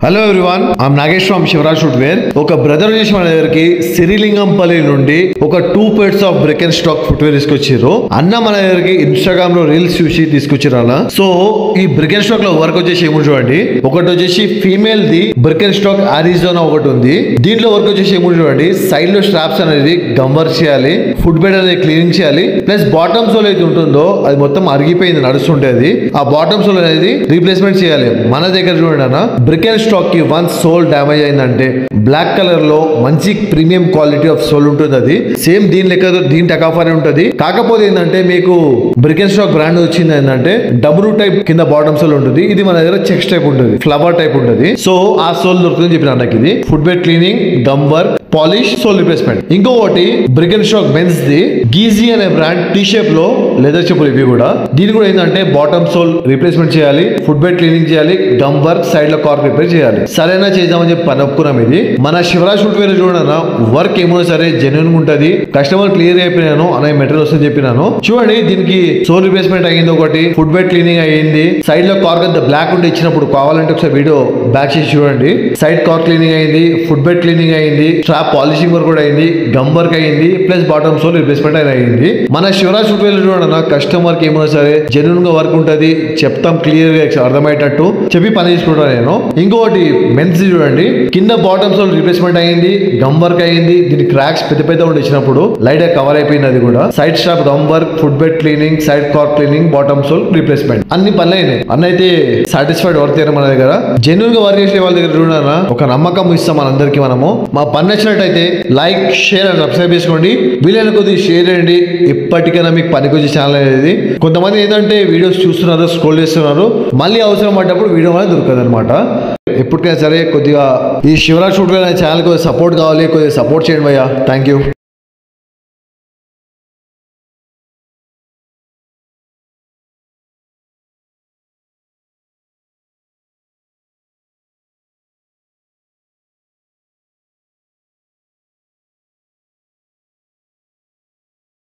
Hello everyone, I'm Nagesh from Shivraj footwear. ఒక brother చేసి మన దగ్గరికి సిరిలింగంపల్లి నుండి ఒక 2 pairs of brick and stack footwear తీసుకొచ్చారు. అన్న మన దగ్గరికి ఇన్స్టాగ్రామ్ లో రీల్స్ చూసి తీసుకొచ్చారు అన్న. సో ఈ బ్రిక్ అండ్ స్టాక్ లో వర్క్ వచ్చేసి ఏమో చూడండి. ఒకటి వచ్చేసి female the brick and stock Arizona ఒకటి ఉంది. దీంట్లో వర్క్ వచ్చేసి ఏమో చూడండి. సైడ్ లో స్ట్రాప్స్ అనేది గమ్ వర్క్ చేయాలి, ఫుట్ బెడ్ అనేది క్లీనింగ్ చేయాలి, ప్లస్ బాటమ్ సోల్ అయితే ఉంటుందో అది మొత్తం అరిగిపోయింది, నడుస్తుంటేది. ఆ బాటమ్ సోల్ అనేది రీప్లేస్మెంట్ చేయాలి. మన దగ్గర చూడండి అన్న, బ్రిక్ అండ్ స్టాక్ కి వన్స్ సోల్ డ్యామేజ్ అయిందంటే బ్లాక్ కలర్ లో మంచి ప్రీమియం క్వాలిటీ ఆఫ్ సోల్ ఉంటుంది. అది సేమ్ దీని లెక్క దీని టెకాఫ్ అని ఉంటుంది. కాకపోతే ఏంటంటే మీకు బ్రిక్ అండ్ స్టాక్ బ్రాండ్ వచ్చింది ఏంటంటే డబ్ల్యూ టైప్ కింద బాటమ్ సోల్ ఉంటుంది. ఇది మన దగ్గర చెక్స్ టైప్ ఉంటుంది, ఫ్లవర్ టైప్ ఉంటుంది. సో ఆ సోల్ దొరుకుతుందని చెప్పిన నాకు. ఇది foot bed cleaning, gum work, polish, sole replacement. ఇంకొకటి brick and stock men's the Geezy అనే బ్రాండ్ టీ షేప్ లో లెదర్ చెప్పులు. ఇవి కూడా దీని కూడా ఏంటంటే బాటమ్ సోల్ రిప్లేస్మెంట్ చేయాలి, ఫుట్ బెడ్ క్లీనింగ్ చేయాలి, గమ్ వర్క్, సైడ్ లో కార్క్ రిపేర్ చేయాలి. సరైన చేద్దామని చెప్పి పని ఒప్పుకున్నాం. ఇది మన శివరాజ్ ఫుట్వేర్ చూడన్నా వర్క్ ఏమో సరే జెన్యున్ ఉంటది. కస్టమర్ క్లియర్ అయిపోయినాను అనే మెటీరియల్ వస్తుంది చెప్పినాను. చూడండి, దీనికి సోల్ రిప్లేస్మెంట్ అయ్యింది, ఒకటి ఫుట్ బెడ్ క్లీనింగ్ అయ్యింది, సైడ్ లో కార్క్ అంతా బ్లాక్ ఉంటే ఇచ్చినప్పుడు కావాలంటే ఒకసారి వీడియో బ్యాక్ చేసి చూడండి. సైడ్ కార్క్ క్లీనింగ్ అయింది, ఫుట్ బెడ్ క్లీనింగ్ అయింది, స్ట్రాప్ పాలిషింగ్ వర్క్ కూడా అయింది, గమ్ వర్క్ అయింది, ప్లస్ బాటమ్ సోల్ రిప్లేస్మెంట్ అయింది. మన శివరాజ్ ఫుట్వేర్ చూడన్నా కస్టమర్ కి ఏమో సరే జెన్యున్ గా వర్క్ ఉంటది, చెప్తాం క్లియర్ గా అర్థమయ్యేటట్టు చెప్పి పని చేసుకుంటాను నేను. ఇంకొకటి మెన్స్ చూడండి, కింద బాటమ్ సోల్ రిప్లేస్మెంట్ అయింది, గమ్ వర్క్ అయింది. దీని క్రాక్స్ పెద్ద పెద్ద ఉండి ఇచ్చినప్పుడు లైట్ గా కవర్ అయిపోయింది. అది కూడా side strap, gum work, foot bed cleaning, side cork cleaning, bottom sole replacement అన్ని పనులు అయినాయి. అన్న అయితే సాటిస్ఫైడ్ వర్క్ మన దగ్గర. జెన్యున్ గా వర్క్ చేసే వాళ్ళ దగ్గర చూడన్నా ఒక నమ్మకం ఇస్తాం మనందరికి. మనము మా పని నచ్చినట్టయితే లైక్, షేర్ అండ్ సబ్స్క్రైబ్ చేసుకోండి. వీలైన కొద్దిగా షేర్ చేయండి. ఇప్పటికైనా మీకు పనికొచ్చే ఛానల్ అనేది. కొంతమంది ఏంటంటే వీడియోస్ చూస్తున్నారు, స్క్రోల్ చేస్తున్నారు, మళ్ళీ అవసరం పడ్డప్పుడు వీడియో అనేది దొరకదు అనమాట. ఎప్పటికైనా సరే కొద్దిగా ఈ శివరాజ్ ఫుట్వేర్ అనే ఛానల్ కొద్దిగా సపోర్ట్ కావాలి, కొద్దిగా సపోర్ట్ చేయండి భయ్యా. Thank you.